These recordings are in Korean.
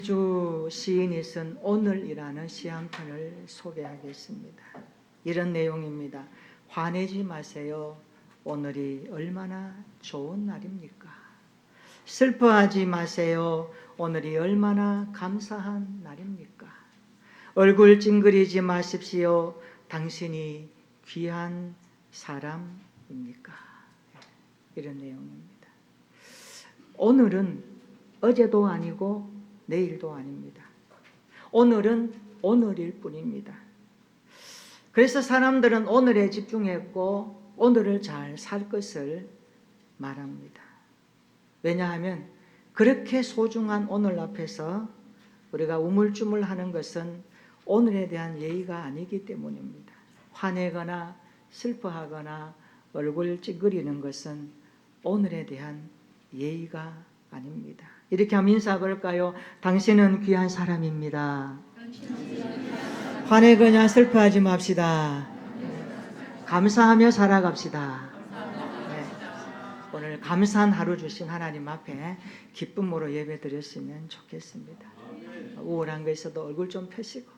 주 시인이 쓴 오늘이라는 시 한 편을 소개하겠습니다. 이런 내용입니다. 화내지 마세요. 오늘이 얼마나 좋은 날입니까? 슬퍼하지 마세요. 오늘이 얼마나 감사한 날입니까? 얼굴 찡그리지 마십시오. 당신이 귀한 사람입니까? 이런 내용입니다. 오늘은 어제도 아니고 내일도 아닙니다. 오늘은 오늘일 뿐입니다. 그래서 사람들은 오늘에 집중했고 오늘을 잘 살 것을 말합니다. 왜냐하면 그렇게 소중한 오늘 앞에서 우리가 우물쭈물하는 것은 오늘에 대한 예의가 아니기 때문입니다. 화내거나 슬퍼하거나 얼굴 찡그리는 것은 오늘에 대한 예의가 아닙니다. 이렇게 하면 인사 걸까요? 당신은 귀한 사람입니다. 화내거나 슬퍼하지 맙시다. 감사하며 살아갑시다. 네. 오늘 감사한 하루 주신 하나님 앞에 기쁨으로 예배드렸으면 좋겠습니다. 우울한 거 있어도 얼굴 좀 펴시고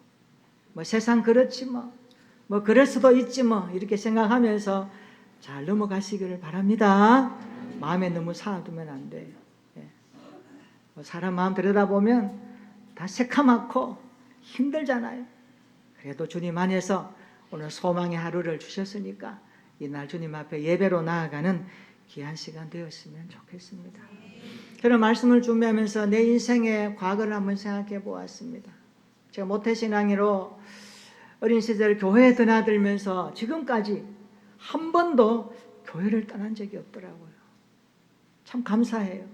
세상 그렇지 뭐 그럴 수도 있지 이렇게 생각하면서 잘 넘어가시기를 바랍니다. 마음에 너무 쌓아두면 안 돼요. 사람 마음 들여다보면 다 새카맣고 힘들잖아요. 그래도 주님 안에서 오늘 소망의 하루를 주셨으니까 이날 주님 앞에 예배로 나아가는 귀한 시간 되었으면 좋겠습니다. 저는 말씀을 준비하면서 내 인생의 과거를 한번 생각해 보았습니다. 제가 모태신앙이로 어린 시절 교회에 드나들면서 지금까지 한 번도 교회를 떠난 적이 없더라고요. 참 감사해요.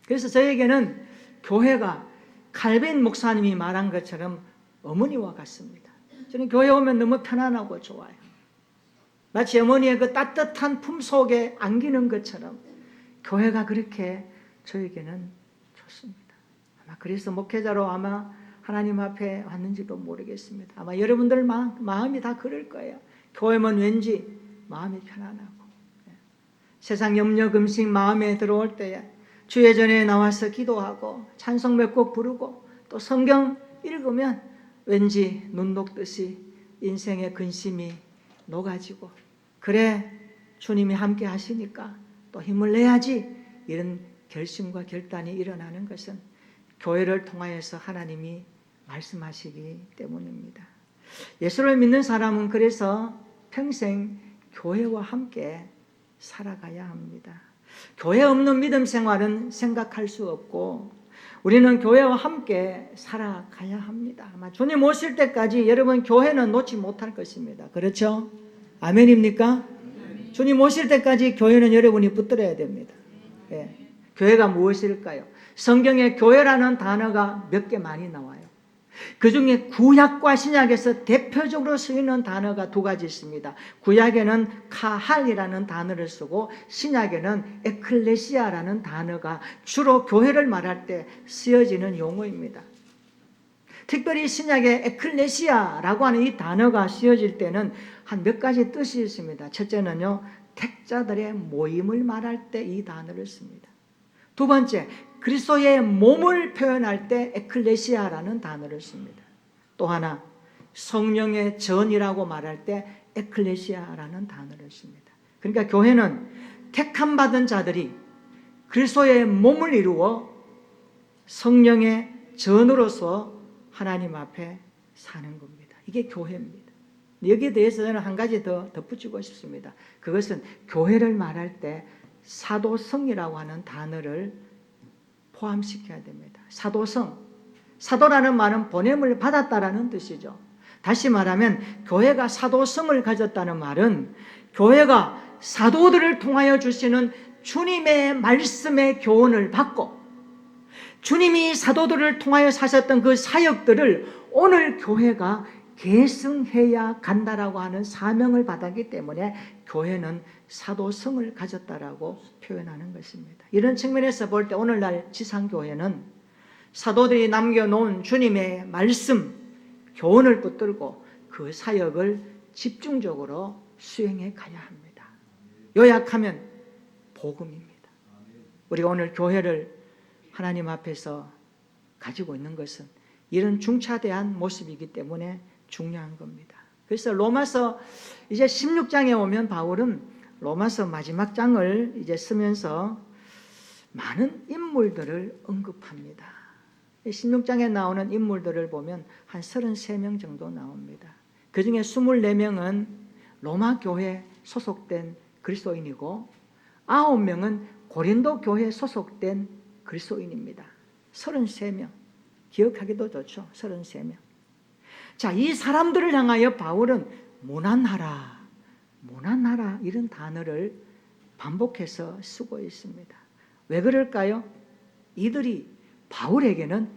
그래서 저에게는 교회가 칼빈 목사님이 말한 것처럼 어머니와 같습니다. 저는 교회 오면 너무 편안하고 좋아요. 마치 어머니의 그 따뜻한 품속에 안기는 것처럼 교회가 그렇게 저에게는 좋습니다. 아마 그래서 목회자로 아마 하나님 앞에 왔는지도 모르겠습니다. 아마 여러분들 마음이 다 그럴 거예요. 교회면 왠지 마음이 편안하고 세상 염려 금식 마음에 들어올 때에 주의 전에 나와서 기도하고 찬송 몇 곡 부르고 또 성경 읽으면 왠지 눈 녹듯이 인생의 근심이 녹아지고 그래 주님이 함께 하시니까 또 힘을 내야지 이런 결심과 결단이 일어나는 것은 교회를 통하여서 하나님이 말씀하시기 때문입니다. 예수를 믿는 사람은 그래서 평생 교회와 함께 살아가야 합니다. 교회 없는 믿음 생활은 생각할 수 없고 우리는 교회와 함께 살아가야 합니다. 아마 주님 오실 때까지 여러분 교회는 놓지 못할 것입니다. 그렇죠? 아멘입니까? 주님 오실 때까지 교회는 여러분이 붙들어야 됩니다. 예. 교회가 무엇일까요? 성경에 교회라는 단어가 몇 개 많이 나와요. 그 중에 구약과 신약에서 대표적으로 쓰이는 단어가 두 가지 있습니다. 구약에는 카할이라는 단어를 쓰고 신약에는 에클레시아라는 단어가 주로 교회를 말할 때 쓰여지는 용어입니다. 특별히 신약에 에클레시아라고 하는 이 단어가 쓰여질 때는 한 몇 가지 뜻이 있습니다. 첫째는요, 택자들의 모임을 말할 때 이 단어를 씁니다. 두 번째, 그리스도의 몸을 표현할 때 에클레시아라는 단어를 씁니다. 또 하나, 성령의 전이라고 말할 때 에클레시아라는 단어를 씁니다. 그러니까 교회는 택함 받은 자들이 그리스도의 몸을 이루어 성령의 전으로서 하나님 앞에 사는 겁니다. 이게 교회입니다. 여기에 대해서 저는 한 가지 더 덧붙이고 싶습니다. 그것은 교회를 말할 때 사도성이라고 하는 단어를 포함시켜야 됩니다. 사도성, 사도라는 말은 보냄을 받았다라는 뜻이죠. 다시 말하면 교회가 사도성을 가졌다는 말은 교회가 사도들을 통하여 주시는 주님의 말씀의 교훈을 받고 주님이 사도들을 통하여 사셨던 그 사역들을 오늘 교회가 계승해야 간다라고 하는 사명을 받았기 때문에 교회는 사도성을 가졌다라고 표현하는 것입니다. 이런 측면에서 볼 때 오늘날 지상교회는 사도들이 남겨놓은 주님의 말씀, 교훈을 붙들고 그 사역을 집중적으로 수행해 가야 합니다. 요약하면 복음입니다. 우리가 오늘 교회를 하나님 앞에서 가지고 있는 것은 이런 중차대한 모습이기 때문에 중요한 겁니다. 그래서 로마서 이제 16장에 오면 바울은 로마서 마지막 장을 이제 쓰면서 많은 인물들을 언급합니다. 16장에 나오는 인물들을 보면 한 33명 정도 나옵니다. 그 중에 24명은 로마 교회에 소속된 그리스도인이고 9명은 고린도 교회에 소속된 그리스도인입니다. 33명. 기억하기도 좋죠. 33명. 자, 이 사람들을 향하여 바울은 모난하라, 모난하라 이런 단어를 반복해서 쓰고 있습니다. 왜 그럴까요? 이들이 바울에게는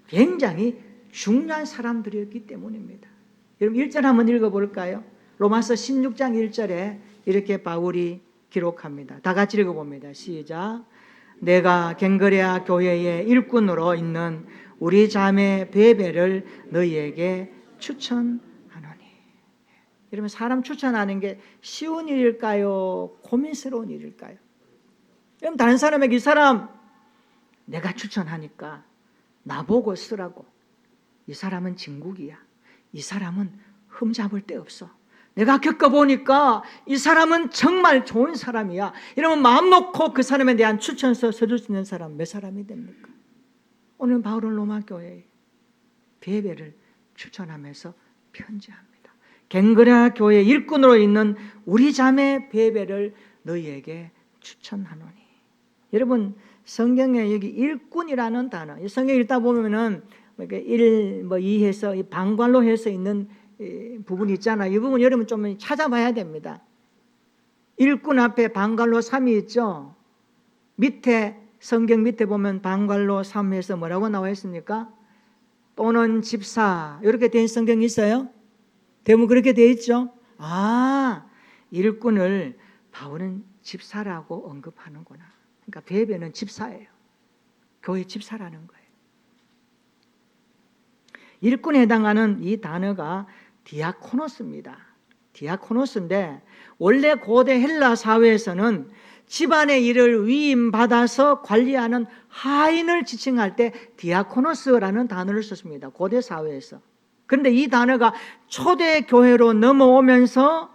굉장히 중요한 사람들이었기 때문입니다. 여러분 1절 한번 읽어볼까요? 로마서 16장 1절에 이렇게 바울이 기록합니다. 다 같이 읽어봅니다. 시작. 내가 갱그레아 교회의 일꾼으로 있는 우리 자매 베베를 너희에게 추천하노니. 여러분 사람 추천하는 게 쉬운 일일까요? 고민스러운 일일까요? 여러분 다른 사람에게 이 사람 내가 추천하니까 나보고 쓰라고. 이 사람은 진국이야. 이 사람은 흠잡을 데 없어. 내가 겪어보니까 이 사람은 정말 좋은 사람이야. 이러면 마음 놓고 그 사람에 대한 추천서 써줄 수 있는 사람 몇 사람이 됩니까? 오늘 바울은 로마 교회에 베베를 추천하면서 편지합니다. 갱그레아 교회 일꾼으로 있는 우리 자매 베베를 너희에게 추천하노니. 여러분 성경에 여기 일꾼이라는 단어, 이 성경 읽다 보면은 이해서 방관로 해서 있는 부분이 있잖아요. 이 부분 여러분 좀 찾아봐야 됩니다. 일꾼 앞에 방관로 3이 있죠. 밑에 성경 밑에 보면 방관로 3에서 뭐라고 나와 있습니까? 또는 집사 이렇게 된 성경이 있어요? 대부분 그렇게 되어 있죠. 아, 일꾼을 바울은 집사라고 언급하는구나. 그러니까 베베는 집사예요. 교회 집사라는 거예요. 일꾼에 해당하는 이 단어가 디아코노스입니다. 디아코노스인데 원래 고대 헬라 사회에서는 집안의 일을 위임받아서 관리하는 하인을 지칭할 때 디아코노스라는 단어를 썼습니다. 고대 사회에서. 그런데 이 단어가 초대 교회로 넘어오면서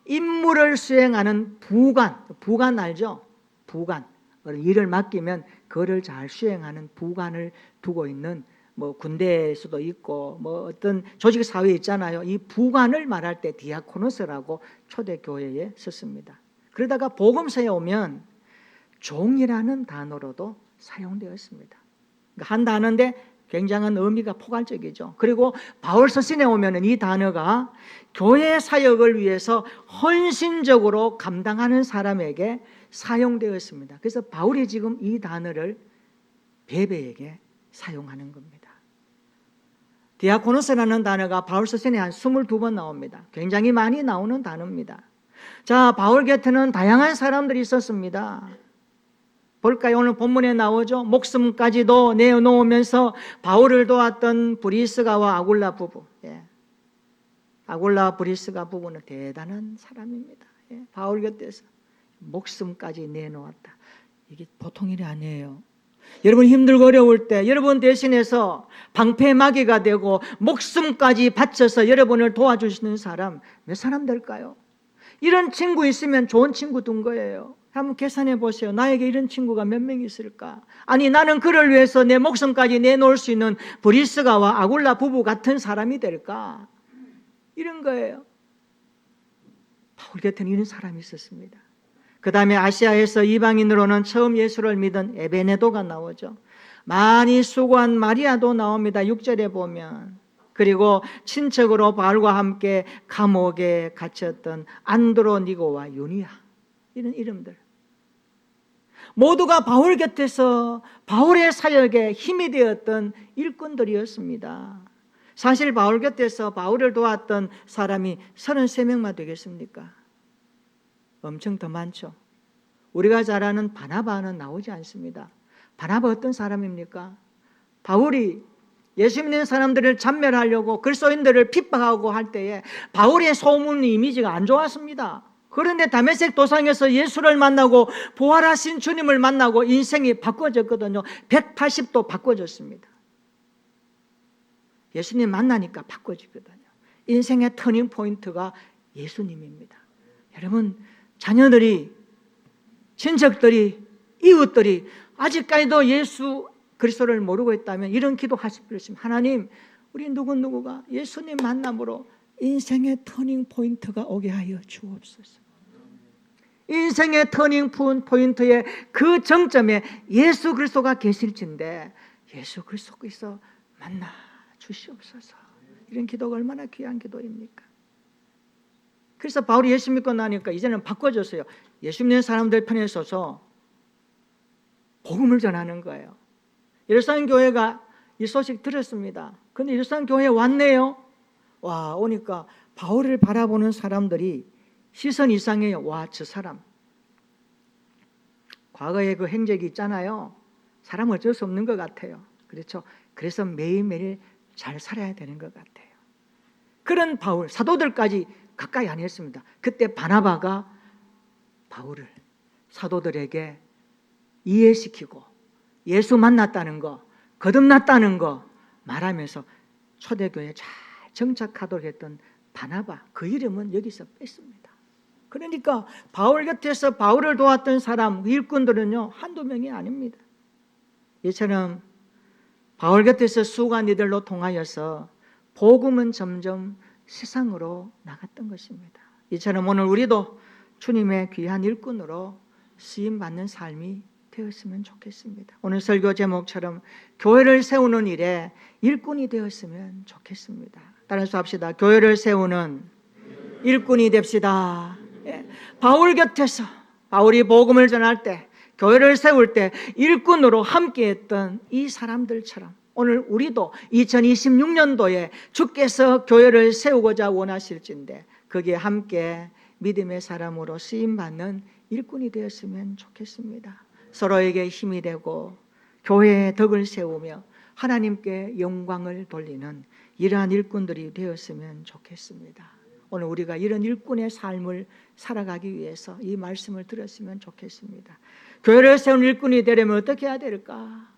임무를 수행하는 부관 알죠? 부관. 일을 맡기면 그거를 잘 수행하는 부관을 두고 있는 뭐 군대에서도 있고 뭐 어떤 조직 사회에 있잖아요. 이 부관을 말할 때 디아코노스라고 초대 교회에 썼습니다. 그러다가 복음서에 오면 종이라는 단어로도 사용되었습니다. 그러니까 한 단어인데 굉장한 의미가 포괄적이죠. 그리고 바울 서신에 오면은 이 단어가 교회 사역을 위해서 헌신적으로 감당하는 사람에게 사용되었습니다. 그래서 바울이 지금 이 단어를 베베에게 사용하는 겁니다. 디아코노스라는 단어가 바울 서신에 한 22번 나옵니다. 굉장히 많이 나오는 단어입니다. 자, 바울 곁에는 다양한 사람들이 있었습니다. 볼까요? 오늘 본문에 나오죠. 목숨까지도 내어놓으면서 바울을 도왔던 브리스가와 아굴라 부부. 아굴라 브리스가 부부는 대단한 사람입니다. 바울 곁에서 목숨까지 내놓았다. 이게 보통 일이 아니에요. 여러분 힘들고 어려울 때 여러분 대신해서 방패막이가 되고 목숨까지 바쳐서 여러분을 도와주시는 사람 몇 사람 될까요? 이런 친구 있으면 좋은 친구 둔 거예요. 한번 계산해 보세요. 나에게 이런 친구가 몇 명 있을까? 아니 나는 그를 위해서 내 목숨까지 내놓을 수 있는 브리스가와 아굴라 부부 같은 사람이 될까? 이런 거예요. 바울 곁에는 이런 사람이 있었습니다. 그 다음에 아시아에서 이방인으로는 처음 예수를 믿은 에베네도가 나오죠. 많이 수고한 마리아도 나옵니다. 6절에 보면. 그리고 친척으로 바울과 함께 감옥에 갇혔던 안드로니고와 유니아, 이런 이름들 모두가 바울 곁에서 바울의 사역에 힘이 되었던 일꾼들이었습니다. 사실 바울 곁에서 바울을 도왔던 사람이 33명만 되겠습니까? 엄청 더 많죠. 우리가 잘 아는 바나바는 나오지 않습니다. 바나바 어떤 사람입니까? 바울이 예수 믿는 사람들을 잔멸하려고 그리스도인들을 핍박하고 할 때에 바울의 소문 이미지가 안 좋았습니다. 그런데 다메섹 도상에서 예수를 만나고 부활하신 주님을 만나고 인생이 바꿔졌거든요. 180도 바꿔졌습니다. 예수님 만나니까 바꿔지거든요. 인생의 터닝 포인트가 예수님입니다. 여러분, 자녀들이, 친척들이, 이웃들이 아직까지도 예수 그리스도를 모르고 있다면 이런 기도하실 필요 있습니다. 하나님, 우리 누구누구가 예수님 만남으로 인생의 터닝 포인트가 오게 하여 주옵소서. 인생의 터닝 포인트의 그 정점에 예수 그리스도가 계실진데 예수 그리스도께서 만나 주시옵소서. 이런 기도가 얼마나 귀한 기도입니까? 그래서 바울이 예수 믿고 나니까 이제는 바꿔졌어요. 예수 믿는 사람들 편에 서서 복음을 전하는 거예요. 예루살렘 교회가 이 소식 들었습니다. 근데 예루살렘 교회에 왔네요. 와, 오니까 바울을 바라보는 사람들이 시선 이상해요. 와, 저 사람. 과거에 그 행적이 있잖아요. 사람 어쩔 수 없는 것 같아요. 그렇죠? 그래서 매일매일 잘 살아야 되는 것 같아요. 그런 바울, 사도들까지 가까이 안 했습니다. 그때 바나바가 바울을 사도들에게 이해시키고 예수 만났다는 거, 거듭났다는 거 말하면서 초대교회에 잘 정착하도록 했던 바나바, 그 이름은 여기서 뺐습니다. 그러니까 바울 곁에서 바울을 도왔던 사람, 일꾼들은요 한두 명이 아닙니다. 이처럼 바울 곁에서 수고한 이들로 통하여서 복음은 점점 세상으로 나갔던 것입니다. 이처럼 오늘 우리도 주님의 귀한 일꾼으로 쓰임받는 삶이 되었으면 좋겠습니다. 오늘 설교 제목처럼 교회를 세우는 일에 일꾼이 되었으면 좋겠습니다. 따라서 합시다. 교회를 세우는 일꾼이 됩시다. 예. 바울 곁에서 바울이 복음을 전할 때, 교회를 세울 때 일꾼으로 함께했던 이 사람들처럼 오늘 우리도 2026년도에 주께서 교회를 세우고자 원하실진데 거기에 함께 믿음의 사람으로 쓰임받는 일꾼이 되었으면 좋겠습니다. 서로에게 힘이 되고 교회의 덕을 세우며 하나님께 영광을 돌리는 이러한 일꾼들이 되었으면 좋겠습니다. 오늘 우리가 이런 일꾼의 삶을 살아가기 위해서 이 말씀을 들었으면 좋겠습니다. 교회를 세운 일꾼이 되려면 어떻게 해야 될까?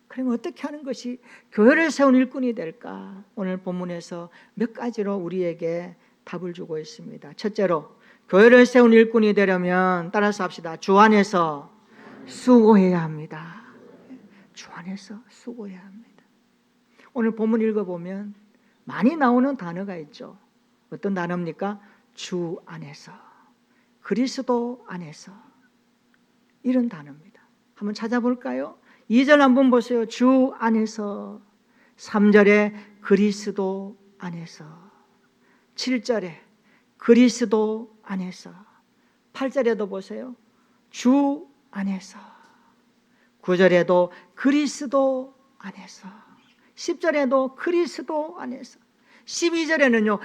그러면 어떻게 하는 것이 교회를 세운 일꾼이 될까? 오늘 본문에서 몇 가지로 우리에게 답을 주고 있습니다. 첫째로 교회를 세운 일꾼이 되려면 따라서 합시다. 주 안에서 수고해야 합니다. 주 안에서 수고해야 합니다. 오늘 본문 읽어보면 많이 나오는 단어가 있죠. 어떤 단어입니까? 주 안에서, 그리스도 안에서, 이런 단어입니다. 한번 찾아볼까요? 2절 한번 보세요. 주 안에서. 3절에 그리스도 안에서. 7절에 그리스도 안에서. 8절에도 보세요. 주 안에서. 9절에도 그리스도 안에서. 10절에도 그리스도 안에서. 12절에는요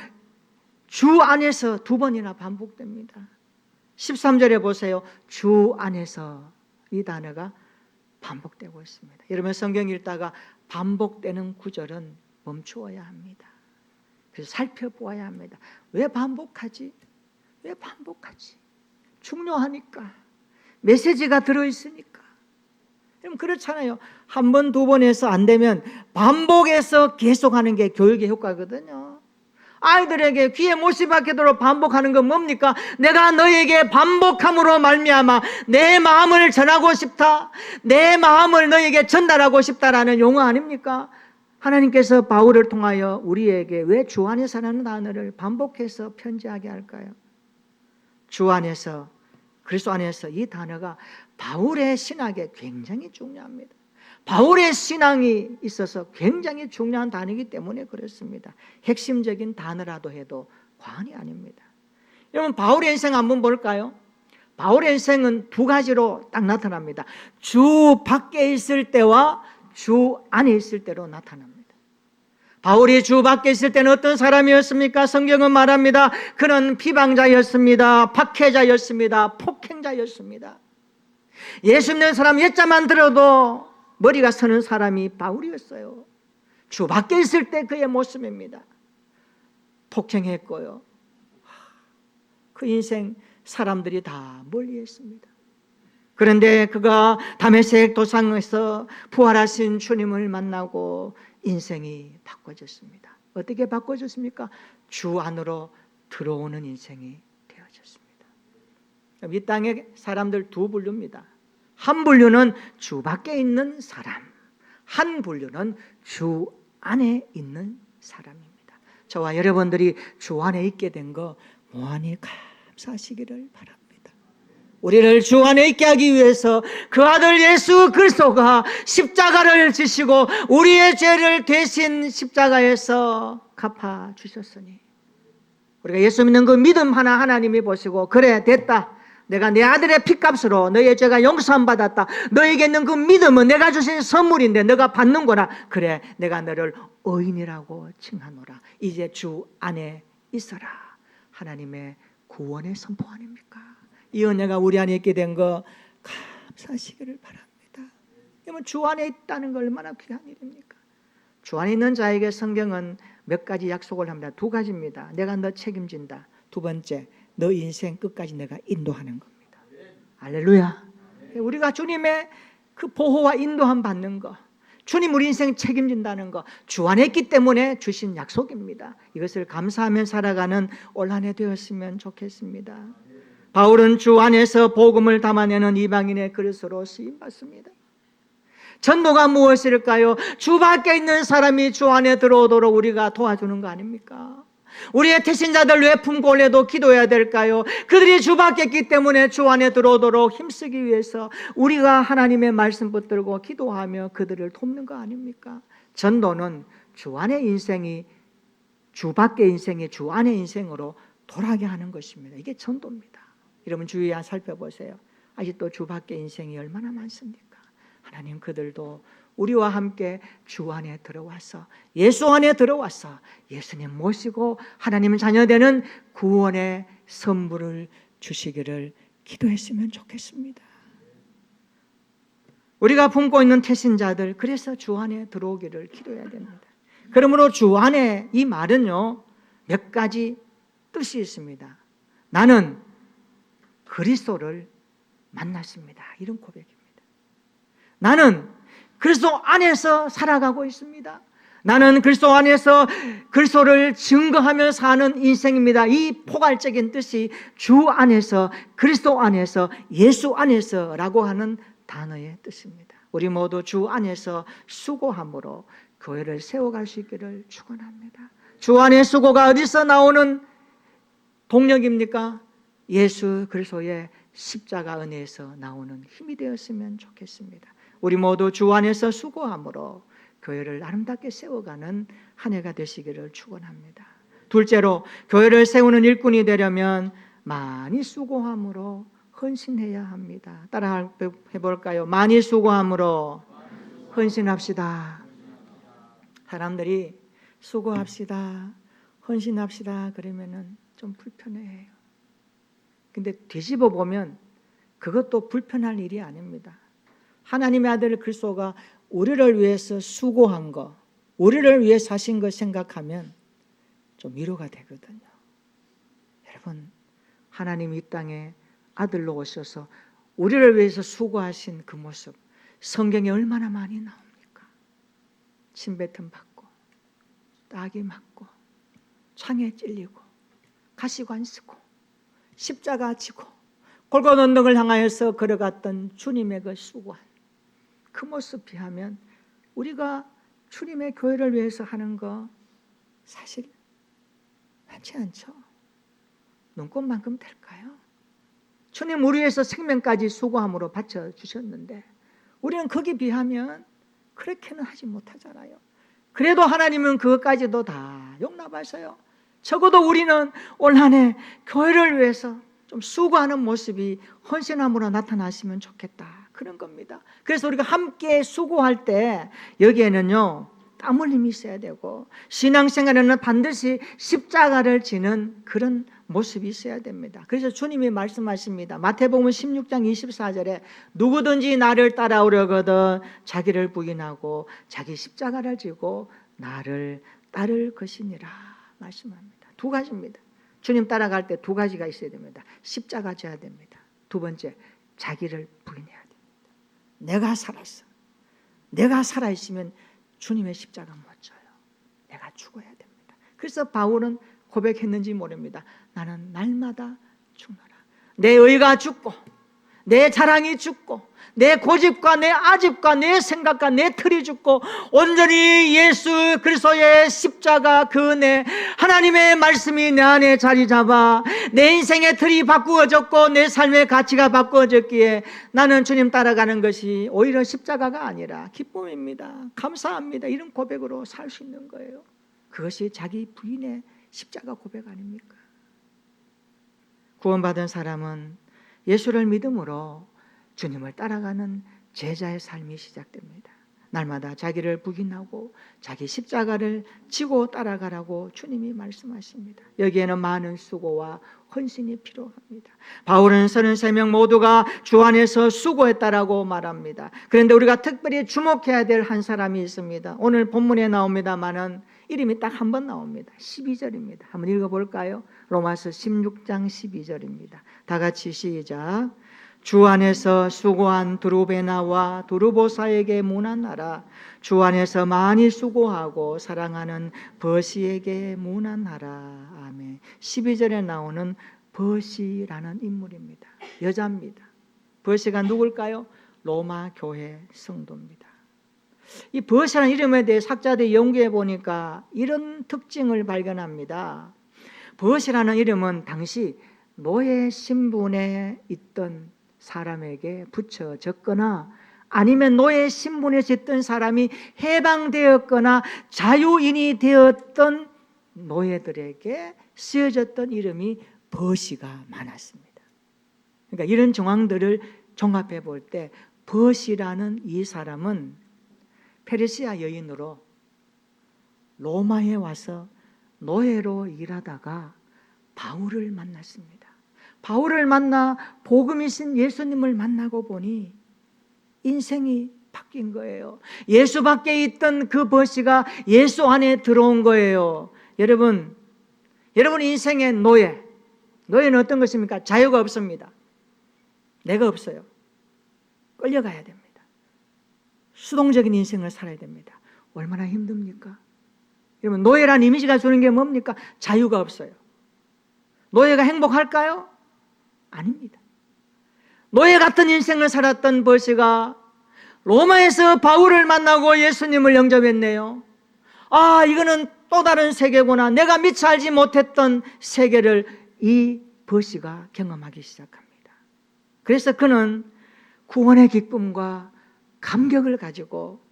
주 안에서 두 번이나 반복됩니다. 13절에 보세요. 주 안에서, 이 단어가 반복되고 있습니다. 여러분 성경 읽다가 반복되는 구절은 멈추어야 합니다. 그래서 살펴보아야 합니다. 왜 반복하지? 왜 반복하지? 중요하니까, 메시지가 들어있으니까. 여러분 그렇잖아요. 한 번, 두 번 해서 안 되면 반복해서 계속하는 게 교육의 효과거든요. 아이들에게 귀에 못이 박히도록 반복하는 건 뭡니까? 내가 너에게 반복함으로 말미암아 내 마음을 전하고 싶다, 내 마음을 너에게 전달하고 싶다라는 용어 아닙니까? 하나님께서 바울을 통하여 우리에게 왜 주 안에서라는 단어를 반복해서 편지하게 할까요? 주 안에서, 그리스도 안에서, 이 단어가 바울의 신학에 굉장히 중요합니다. 바울의 신앙이 있어서 굉장히 중요한 단어이기 때문에 그렇습니다. 핵심적인 단어라도 해도 과언이 아닙니다. 여러분 바울의 인생 한번 볼까요? 바울의 인생은 두 가지로 딱 나타납니다. 주 밖에 있을 때와 주 안에 있을 때로 나타납니다. 바울이 주 밖에 있을 때는 어떤 사람이었습니까? 성경은 말합니다. 그는 비방자였습니다. 박해자였습니다. 폭행자였습니다. 예수 믿는 사람 옛자만 들어도 머리가 서는 사람이 바울이었어요. 주 밖에 있을 때 그의 모습입니다. 폭행했고요. 그 인생 사람들이 다 멀리했습니다. 그런데 그가 다메섹 도상에서 부활하신 주님을 만나고 인생이 바꿔졌습니다. 어떻게 바꿔졌습니까? 주 안으로 들어오는 인생이 되어졌습니다. 이 땅에 사람들 두 분류입니다. 한 분류는 주 밖에 있는 사람, 한 분류는 주 안에 있는 사람입니다. 저와 여러분들이 주 안에 있게 된 거 무한히 감사하시기를 바랍니다. 우리를 주 안에 있게 하기 위해서 그 아들 예수 그리스도가 십자가를 지시고 우리의 죄를 대신 십자가에서 갚아 주셨으니 우리가 예수 믿는 그 믿음 하나 하나님이 보시고 그래 됐다, 내가 내 아들의 피값으로 너의 죄가 용서함 받았다, 너에게 있는 그 믿음은 내가 주신 선물인데 너가 받는구나, 그래 내가 너를 의인이라고 칭하노라, 이제 주 안에 있어라. 하나님의 구원의 선포 아닙니까? 이 은혜가 우리 안에 있게 된 거 감사하시기를 바랍니다. 그러면 주 안에 있다는 거 얼마나 귀한 일입니까? 주 안에 있는 자에게 성경은 몇 가지 약속을 합니다. 두 가지입니다. 내가 너 책임진다. 두 번째, 너 인생 끝까지 내가 인도하는 겁니다. 할렐루야. 우리가 주님의 그 보호와 인도함 받는 거, 주님 우리 인생 책임진다는 거 주 안에 있기 때문에 주신 약속입니다. 이것을 감사하며 살아가는 올 한 해 되었으면 좋겠습니다. 바울은 주 안에서 복음을 담아내는 이방인의 그릇으로 쓰임받습니다. 전도가 무엇일까요? 주 밖에 있는 사람이 주 안에 들어오도록 우리가 도와주는 거 아닙니까? 우리의 태신자들 왜 품고 올려도 기도해야 될까요? 그들이 주 밖에 있기 때문에 주 안에 들어오도록 힘쓰기 위해서 우리가 하나님의 말씀 붙들고 기도하며 그들을 돕는 거 아닙니까? 전도는 주 안의 인생이 주 밖의 인생이 주 안의 인생으로 돌아가게 하는 것입니다. 이게 전도입니다. 여러분 주위에 살펴보세요. 아직도 주 밖의 인생이 얼마나 많습니까? 하나님 그들도 우리와 함께 주 안에 들어와서 예수 안에 들어와서 예수님 모시고 하나님 자녀되는 구원의 선물을 주시기를 기도했으면 좋겠습니다. 우리가 품고 있는 태신자들, 그래서 주 안에 들어오기를 기도해야 됩니다. 그러므로 주 안에 이 말은요 몇 가지 뜻이 있습니다. 나는 그리스도를 만났습니다. 이런 고백입니다. 나는 그리스도 안에서 살아가고 있습니다. 나는 그리스도 안에서 그리스도를 증거하며 사는 인생입니다. 이 포괄적인 뜻이 주 안에서, 그리스도 안에서, 예수 안에서라고 하는 단어의 뜻입니다. 우리 모두 주 안에서 수고함으로 교회를 세워갈 수 있기를 축원합니다. 주 안의 수고가 어디서 나오는 동력입니까? 예수 그리스도의 십자가 은혜에서 나오는 힘이 되었으면 좋겠습니다. 우리 모두 주 안에서 수고함으로 교회를 아름답게 세워가는 한 해가 되시기를 축원합니다. 둘째로, 교회를 세우는 일꾼이 되려면 많이 수고함으로 헌신해야 합니다. 따라 해볼까요? 많이 수고함으로 헌신합시다. 사람들이 수고합시다, 헌신합시다 그러면은 좀 불편해해요. 근데 뒤집어 보면 그것도 불편할 일이 아닙니다. 하나님의 아들 그리스도가 우리를 위해서 수고한 거, 우리를 위해 사신 거 생각하면 좀 위로가 되거든요. 여러분, 하나님이 이 땅에 아들로 오셔서 우리를 위해서 수고하신 그 모습 성경에 얼마나 많이 나옵니까? 침뱉음 받고, 따기 맞고, 창에 찔리고, 가시관 쓰고, 십자가 지고, 골고다 언덕을 향하여서 걸어갔던 주님의 그 수고한 그 모습 비하면 우리가 주님의 교회를 위해서 하는 거 사실 많지 않죠. 눈꽃만큼 될까요? 주님 우리 위해서 생명까지 수고함으로 바쳐주셨는데 우리는 거기에 비하면 그렇게는 하지 못하잖아요. 그래도 하나님은 그것까지도 다 용납하셔요. 적어도 우리는 올 한 해 교회를 위해서 좀 수고하는 모습이 헌신함으로 나타났으면 좋겠다, 그런 겁니다. 그래서 우리가 함께 수고할 때 여기에는요 땀 흘림이 있어야 되고 신앙생활에는 반드시 십자가를 지는 그런 모습이 있어야 됩니다. 그래서 주님이 말씀하십니다. 마태복음 16장 24절에 누구든지 나를 따라오려거든 자기를 부인하고 자기 십자가를 지고 나를 따를 것이니라 말씀합니다. 두 가지입니다. 주님 따라갈 때 두 가지가 있어야 됩니다. 십자가 져야 됩니다. 두 번째, 자기를 부인해야 됩니다. 내가 살았어. 내가 살아있으면 주님의 십자가 못 죽어야 됩니다. 그래서 바울은 고백했는지 모릅니다. 나는 날마다 죽노라. 내 의가 죽고 내 자랑이 죽고 내 고집과 내 아집과 내 생각과 내 틀이 죽고 온전히 예수 그리스도의 십자가 그 은혜 하나님의 말씀이 내 안에 자리 잡아 내 인생의 틀이 바꾸어졌고 내 삶의 가치가 바꾸어졌기에 나는 주님 따라가는 것이 오히려 십자가가 아니라 기쁨입니다. 감사합니다. 이런 고백으로 살 수 있는 거예요. 그것이 자기 부인의 십자가 고백 아닙니까? 구원받은 사람은 예수를 믿음으로 주님을 따라가는 제자의 삶이 시작됩니다. 날마다 자기를 부인하고 자기 십자가를 지고 따라가라고 주님이 말씀하십니다. 여기에는 많은 수고와 헌신이 필요합니다. 바울은 33명 모두가 주 안에서 수고했다라고 말합니다. 그런데 우리가 특별히 주목해야 될 한 사람이 있습니다. 오늘 본문에 나옵니다만은 이름이 딱 한 번 나옵니다. 12절입니다. 한번 읽어볼까요? 로마서 16장 12절입니다. 다 같이 시작. 주 안에서 수고한 두루베나와 두루보사에게 문안하라. 주 안에서 많이 수고하고 사랑하는 버시에게 문안하라. 아멘. 12절에 나오는 버시라는 인물입니다. 여자입니다. 버시가 누굴까요? 로마 교회 성도입니다. 이 버시라는 이름에 대해 학자들이 연구해 보니까 이런 특징을 발견합니다. 버시라는 이름은 당시 노예 신분에 있던 사람에게 붙여졌거나 아니면 노예 신분에서 있던 사람이 해방되었거나 자유인이 되었던 노예들에게 쓰여졌던 이름이 버시가 많았습니다. 그러니까 이런 정황들을 종합해 볼 때 버시라는 이 사람은 페르시아 여인으로 로마에 와서 노예로 일하다가 바울을 만났습니다. 바울을 만나 복음이신 예수님을 만나고 보니 인생이 바뀐 거예요. 예수 밖에 있던 그 버시가 예수 안에 들어온 거예요. 여러분 인생의 노예는 어떤 것입니까? 자유가 없습니다. 내가 없어요. 끌려가야 됩니다. 수동적인 인생을 살아야 됩니다. 얼마나 힘듭니까? 여러분 노예란 이미지가 주는 게 뭡니까? 자유가 없어요. 노예가 행복할까요? 아닙니다. 노예 같은 인생을 살았던 버시가 로마에서 바울을 만나고 예수님을 영접했네요. 아, 이거는 또 다른 세계구나. 내가 미처 알지 못했던 세계를 이 버시가 경험하기 시작합니다. 그래서 그는 구원의 기쁨과 감격을 가지고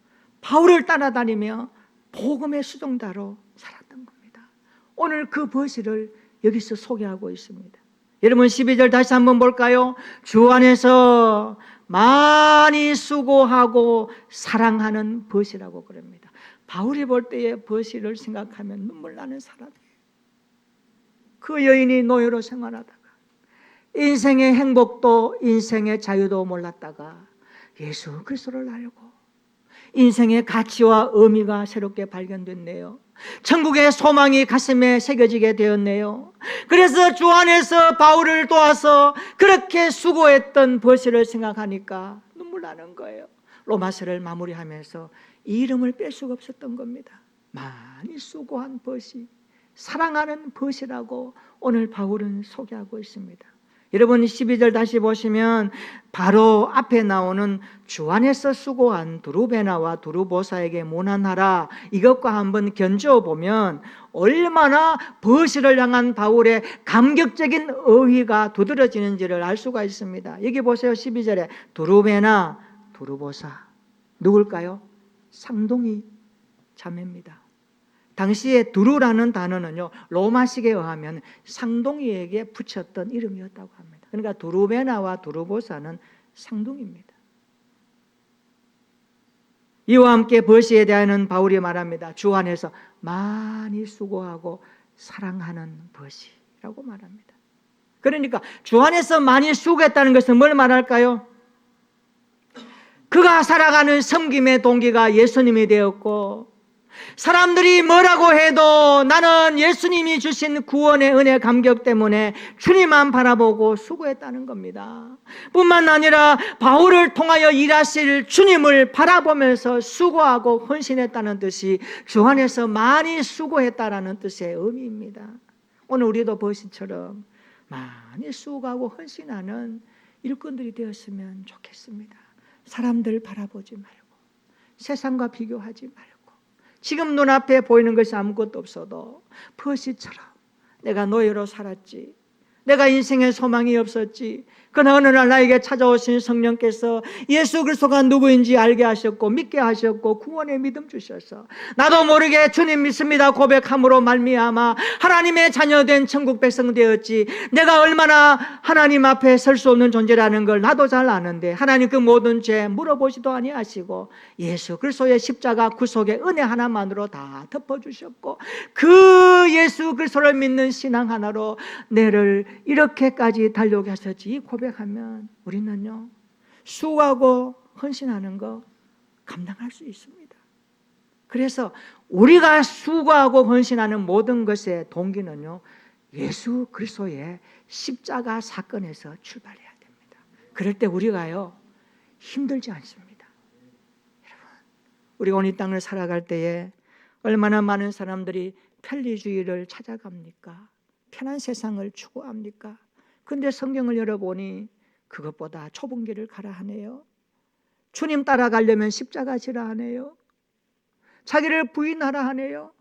바울을 따라다니며 복음의 수종자로 살았던 겁니다. 오늘 그 버시를 여기서 소개하고 있습니다. 여러분 12절 다시 한번 볼까요? 주 안에서 많이 수고하고 사랑하는 버시라고 그럽니다. 바울이 볼 때의 버시를 생각하면 눈물 나는 사람이에요. 그 여인이 노예로 생활하다가 인생의 행복도 인생의 자유도 몰랐다가 예수 그리스도를 알고 인생의 가치와 의미가 새롭게 발견됐네요. 천국의 소망이 가슴에 새겨지게 되었네요. 그래서 주 안에서 바울을 도와서 그렇게 수고했던 버시를 생각하니까 눈물 나는 거예요. 로마서를 마무리하면서 이 이름을 뺄 수가 없었던 겁니다. 많이 수고한 버시, 사랑하는 버시라고 오늘 바울은 소개하고 있습니다. 여러분 12절 다시 보시면 바로 앞에 나오는 주 안에서 수고한 두루베나와 두루보사에게 문안하라, 이것과 한번 견주어 보면 얼마나 버시를 향한 바울의 감격적인 어휘가 두드러지는지를 알 수가 있습니다. 여기 보세요. 12절에 두루베나 두루보사 누굴까요? 쌍둥이 자매입니다. 당시에 두루라는 단어는요, 로마식에 의하면 쌍둥이에게 붙였던 이름이었다고 합니다. 그러니까 두루베나와 두루보사는 쌍둥이입니다. 이와 함께 버시에 대하여는 바울이 말합니다. 주 안에서 많이 수고하고 사랑하는 버시라고 말합니다. 그러니까 주 안에서 많이 수고했다는 것은 뭘 말할까요? 그가 살아가는 섬김의 동기가 예수님이 되었고 사람들이 뭐라고 해도 나는 예수님이 주신 구원의 은혜 감격 때문에 주님만 바라보고 수고했다는 겁니다. 뿐만 아니라 바울을 통하여 일하실 주님을 바라보면서 수고하고 헌신했다는 뜻이 주 안에서 많이 수고했다라는 뜻의 의미입니다. 오늘 우리도 버시처럼 많이 수고하고 헌신하는 일꾼들이 되었으면 좋겠습니다. 사람들 바라보지 말고 세상과 비교하지 말고 지금 눈앞에 보이는 것이 아무것도 없어도 버시처럼 내가 노예로 살았지, 내가 인생에 소망이 없었지, 그러나 어느 날 나에게 찾아오신 성령께서 예수 그리스도가 누구인지 알게 하셨고 믿게 하셨고 구원의 믿음 주셔서 나도 모르게 주님 믿습니다 고백함으로 말미암아 하나님의 자녀된 천국 백성 되었지. 내가 얼마나 하나님 앞에 설 수 없는 존재라는 걸 나도 잘 아는데 하나님 그 모든 죄 물어보지도 아니하시고 예수 그리스도의 십자가 구속의 은혜 하나만으로 다 덮어주셨고 그 예수 그리스도를 믿는 신앙 하나로 내를 이렇게까지 달려오게 하셨지. 이 고백하면 우리는요 수고하고 헌신하는 거 감당할 수 있습니다. 그래서 우리가 수고하고 헌신하는 모든 것의 동기는요 예수 그리스도의 십자가 사건에서 출발해야 됩니다. 그럴 때 우리가요 힘들지 않습니다. 여러분, 우리가 오늘 이 땅을 살아갈 때에 얼마나 많은 사람들이 편리주의를 찾아갑니까? 편한 세상을 추구합니까? 근데 성경을 열어보니 그것보다 좁은 길을 가라 하네요. 주님 따라가려면 십자가 지라 하네요. 자기를 부인하라 하네요.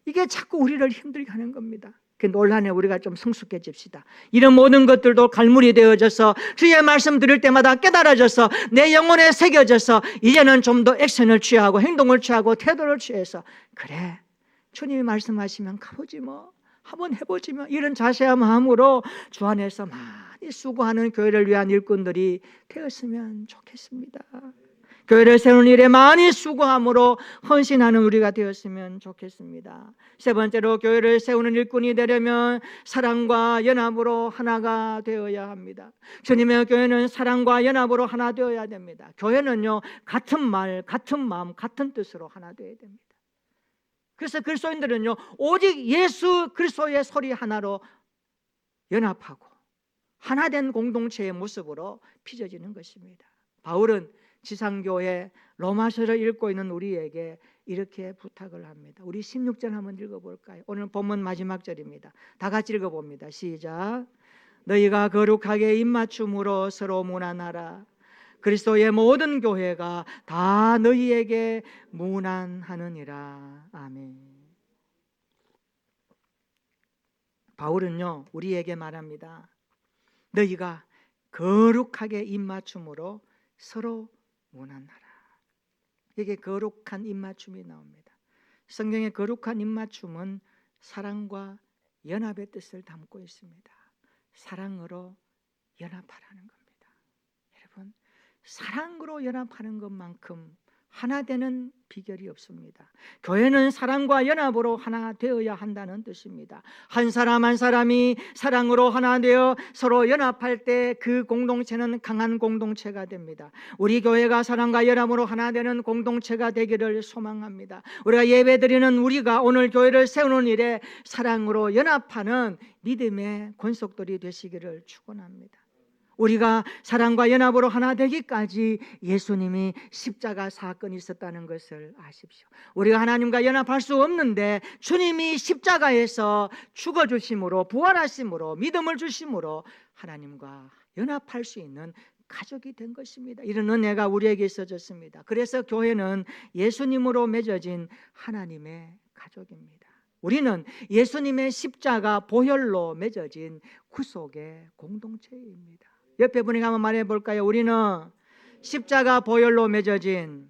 이게 자꾸 우리를 힘들게 하는 겁니다. 그 논란에 우리가 좀 성숙해집시다. 이런 모든 것들도 갈무리 되어져서 주의 말씀 들을 때마다 깨달아져서 내 영혼에 새겨져서 이제는 좀 더 액션을 취하고 행동을 취하고 태도를 취해서 그래 주님이 말씀하시면 가보지 뭐 한번 해보지 뭐 이런 자세한 마음으로 주 안에서 많이 수고하는 교회를 위한 일꾼들이 되었으면 좋겠습니다. 교회를 세우는 일에 많이 수고함으로 헌신하는 우리가 되었으면 좋겠습니다. 세 번째로 교회를 세우는 일꾼이 되려면 사랑과 연합으로 하나가 되어야 합니다. 주님의 교회는 사랑과 연합으로 하나 되어야 됩니다. 교회는요 같은 말, 같은 마음, 같은 뜻으로 하나 되어야 됩니다. 그래서 그리스도인들은요 오직 예수 그리스도의 소리 하나로 연합하고 하나된 공동체의 모습으로 빚어지는 것입니다. 바울은 지상교회 로마서를 읽고 있는 우리에게 이렇게 부탁을 합니다. 우리 16절 한번 읽어볼까요? 오늘 본문 마지막 절입니다. 다 같이 읽어봅니다. 시작. 너희가 거룩하게 입맞춤으로 서로 문안하라. 그리스도의 모든 교회가 다 너희에게 문안하느니라. 아멘. 바울은요 우리에게 말합니다. 너희가 거룩하게 입맞춤으로 서로 문안하라. 이게 거룩한 입맞춤이 나옵니다. 성경의 거룩한 입맞춤은 사랑과 연합의 뜻을 담고 있습니다. 사랑으로 연합하라는 겁니다. 여러분, 사랑으로 연합하는 것만큼 하나 되는 비결이 없습니다. 교회는 사랑과 연합으로 하나 되어야 한다는 뜻입니다. 한 사람 한 사람이 사랑으로 하나 되어 서로 연합할 때 그 공동체는 강한 공동체가 됩니다. 우리 교회가 사랑과 연합으로 하나 되는 공동체가 되기를 소망합니다. 우리가 예배드리는 우리가 오늘 교회를 세우는 일에 사랑으로 연합하는 믿음의 권속들이 되시기를 축원합니다. 우리가 사랑과 연합으로 하나 되기까지 예수님이 십자가 사건이 있었다는 것을 아십시오. 우리가 하나님과 연합할 수 없는데 주님이 십자가에서 죽어주심으로 부활하심으로 믿음을 주심으로 하나님과 연합할 수 있는 가족이 된 것입니다. 이런 은혜가 우리에게 있어졌습니다. 그래서 교회는 예수님으로 맺어진 하나님의 가족입니다. 우리는 예수님의 십자가 보혈로 맺어진 구속의 공동체입니다. 옆에 분에게 한번 말해볼까요? 우리는 십자가 보혈로 맺어진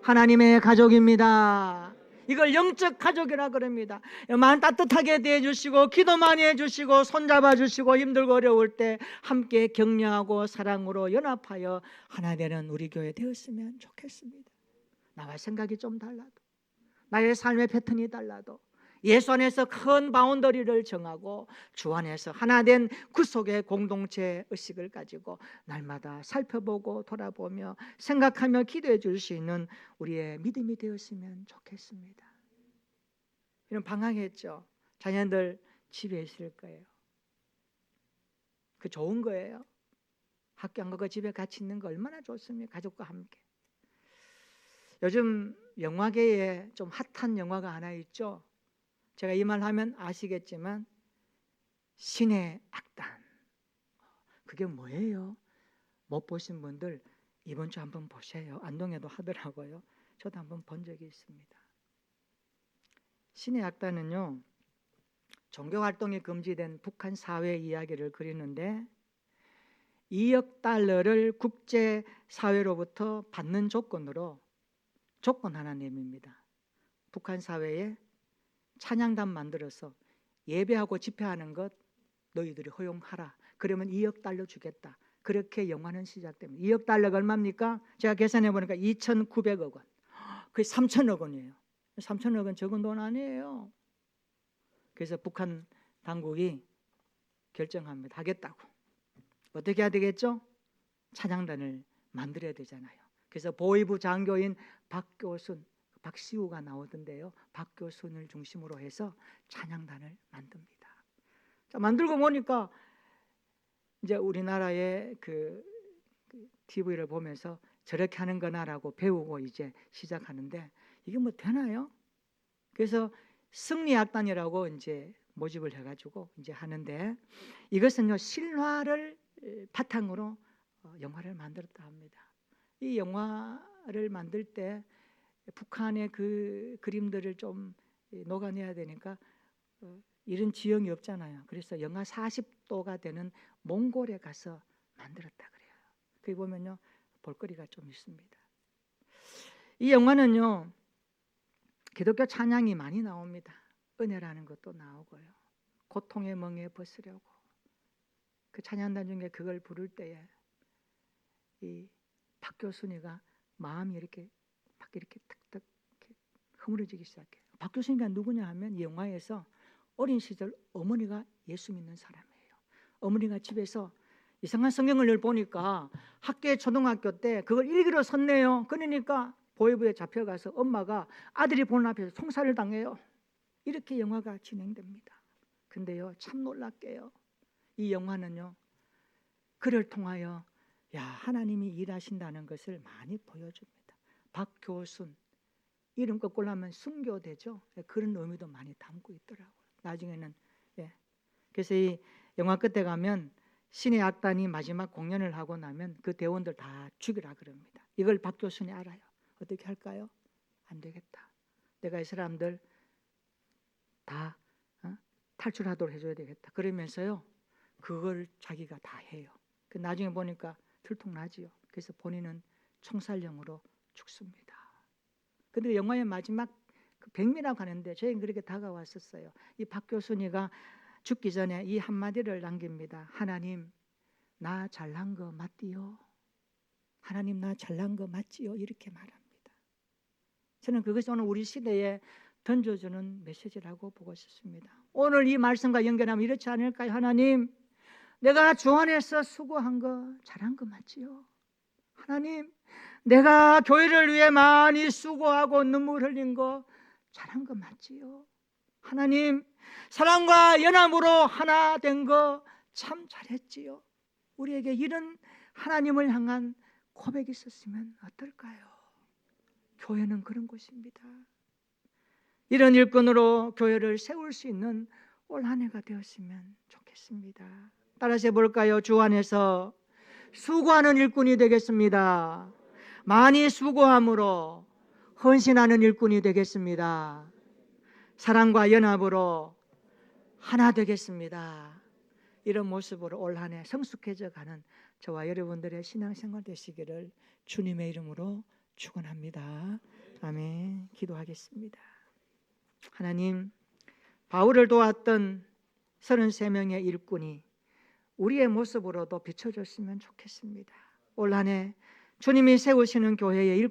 하나님의 가족입니다. 이걸 영적 가족이라 그럽니다. 만 따뜻하게 대해주시고 기도 많이 해주시고 손잡아 주시고 힘들고 어려울 때 함께 격려하고 사랑으로 연합하여 하나 되는 우리 교회 되었으면 좋겠습니다. 나와 생각이 좀 달라도 나의 삶의 패턴이 달라도 예수 안에서 큰 바운더리를 정하고 주 안에서 하나된 구속의 공동체 의식을 가지고 날마다 살펴보고 돌아보며 생각하며 기도해 줄 수 있는 우리의 믿음이 되었으면 좋겠습니다. 이런 방황했죠. 자녀들 집에 있을 거예요. 그 좋은 거예요. 학교 안 가고 집에 같이 있는 거 얼마나 좋습니까? 가족과 함께. 요즘 영화계에 좀 핫한 영화가 하나 있죠. 제가 이 말 하면 아시겠지만 신의 악단. 그게 뭐예요? 못 보신 분들 이번 주 한번 보세요. 안동에도 하더라고요. 저도 한번 본 적이 있습니다. 신의 악단은요, 종교 활동이 금지된 북한 사회 이야기를 그리는데 2억 달러를 국제 사회로부터 받는 조건으로 조건 하나 내밉니다. 북한 사회에 찬양단 만들어서 예배하고 집회하는 것 너희들이 허용하라. 그러면 2억 달러 주겠다. 그렇게 영화는 시작됩니다. 2억 달러가 얼마입니까? 제가 계산해 보니까 2,900억 원. 그게 3천억 원이에요. 3천억 원 적은 돈 아니에요. 그래서 북한 당국이 결정합니다. 하겠다고. 어떻게 해야 되겠죠? 찬양단을 만들어야 되잖아요. 그래서 보위부 장교인 박교순, 박시우가 나오던데요. 박교순을 중심으로 해서 찬양단을 만듭니다. 자, 만들고 보니까 이제 우리나라의 그 TV를 보면서 저렇게 하는 거나라고 배우고 이제 시작하는데 이게 뭐 되나요? 그래서 승리악단이라고 이제 모집을 해가지고 이제 하는데 이것은요 실화를 바탕으로 영화를 만들었다 합니다. 이 영화를 만들 때 북한의 그 그림들을 좀 녹아내야 되니까 이런 지형이 없잖아요. 그래서 영하 40도가 되는 몽골에 가서 만들었다 그래요. 거기 보면요 볼거리가 좀 있습니다. 이 영화는요 기독교 찬양이 많이 나옵니다. 은혜라는 것도 나오고요. 고통의 멍에 벗으려고 그 찬양단 중에 그걸 부를 때에 이 박교순이가 마음이 이렇게 막 이렇게 탁탁 이렇게 허물어지기 시작해요. 박교순이가 누구냐 하면 이 영화에서 어린 시절 어머니가 예수 믿는 사람이에요. 어머니가 집에서 이상한 성경을 보니까 학교에 초등학교 때 그걸 일기로 썼네요. 그러니까 보위부에 잡혀가서 엄마가 아들이 보는 앞에서 총살을 당해요. 이렇게 영화가 진행됩니다. 근데요 참 놀랍게요. 이 영화는요 그를 통하여 하나님이 일하신다는 것을 많이 보여줍니다. 박교순 이름 거꾸로 하면 순교되죠. 그런 의미도 많이 담고 있더라고요. 나중에는 그래서 이 영화 끝에 가면 신의 악단이 마지막 공연을 하고 나면 그 대원들 다 죽이라 그럽니다. 이걸 박교순이 알아요. 어떻게 할까요? 안 되겠다. 내가 이 사람들 다 탈출하도록 해줘야 되겠다. 그러면서요 그걸 자기가 다 해요. 그 나중에 보니까 들통나지요. 그래서 본인은 총살령으로 죽습니다. 근데 영화의 마지막 그 백미라고 하는데 저희는 그렇게 다가왔었어요. 이 박교순이가 죽기 전에 이 한마디를 남깁니다. 하나님 나 잘난 거 맞디요? 하나님 나 잘난 거 맞지요? 이렇게 말합니다. 저는 그것이 오늘 우리 시대에 던져주는 메시지라고 보고 싶습니다. 오늘 이 말씀과 연결하면 이렇지 않을까요? 하나님 내가 주 안에서 수고한 거 잘한 거 맞지요? 하나님 내가 교회를 위해 많이 수고하고 눈물 흘린 거 잘한 거 맞지요? 하나님 사랑과 연합으로 하나 된 거 참 잘했지요? 우리에게 이런 하나님을 향한 고백이 있었으면 어떨까요? 교회는 그런 곳입니다. 이런 일꾼으로 교회를 세울 수 있는 올 한 해가 되었으면 좋겠습니다. 따라서 해볼까요? 주 안에서 수고하는 일꾼이 되겠습니다. 많이 수고함으로 헌신하는 일꾼이 되겠습니다. 사랑과 연합으로 하나 되겠습니다. 이런 모습으로 올 한 해 성숙해져 가는 저와 여러분들의 신앙생활 되시기를 주님의 이름으로 축원합니다. 아멘. 기도하겠습니다. 하나님, 바울을 도왔던 33명의 일꾼이 우리의 모습으로도 비춰줬으면 좋겠습니다. 올 한 해 주님이 세우시는 교회의 일꾼